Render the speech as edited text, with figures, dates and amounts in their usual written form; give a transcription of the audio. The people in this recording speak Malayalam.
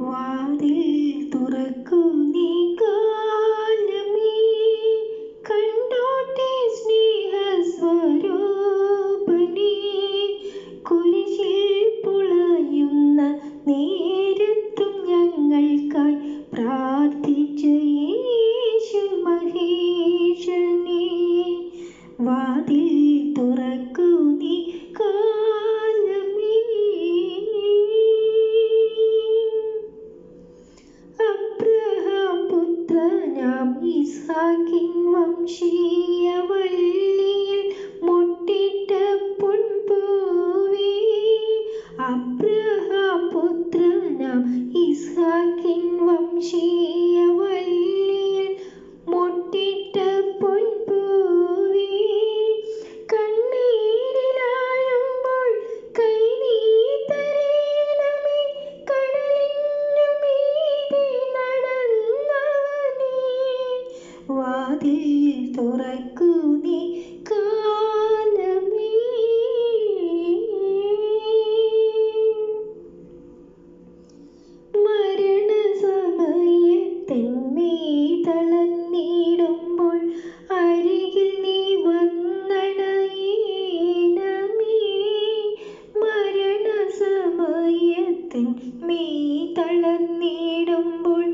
വാതിൽ തുറക്കൂ നീ കാലമേ, കണ്ടോട്ടെ സ്നേഹസ്വരൂപനേ. കുരിശിൽ പുളയുന്ന നേരത്തും ഞങ്ങൾക്കായി പ്രാർത്ഥിച്ച യേശു മഹേശനേ. വാതിൽ തുറക്കൂ നീ കാലമേ. അബ്രഹാം പുത്രനാം ഇസ്ഹാക്കിൻ വംശീയ വള്ളിയിൽ മുട്ടിട്ട പൊൻപൂവേ. അബ്രഹാം പുത്രനാം ഇസ്ഹാക്കിൻ വംശീയ വള്ളിയിൽ മുട്ടിട്ട പൊൻപൂവേ. കണ്ണീരിലാഴുമ്പോൾ കൈ നീ തരേണമേ, കടലിനു മീതെ നടന്നവനേ. വാതിൽ തുറക്കൂ നീ കാലമേ. മരണസമയത്തെന്മേ തളർന്നിടുമ്പോൾ അരികിൽ നീ വന്നണയേണമേ. മരണസമയത്തെന്മേ തളർന്നിടുമ്പോൾ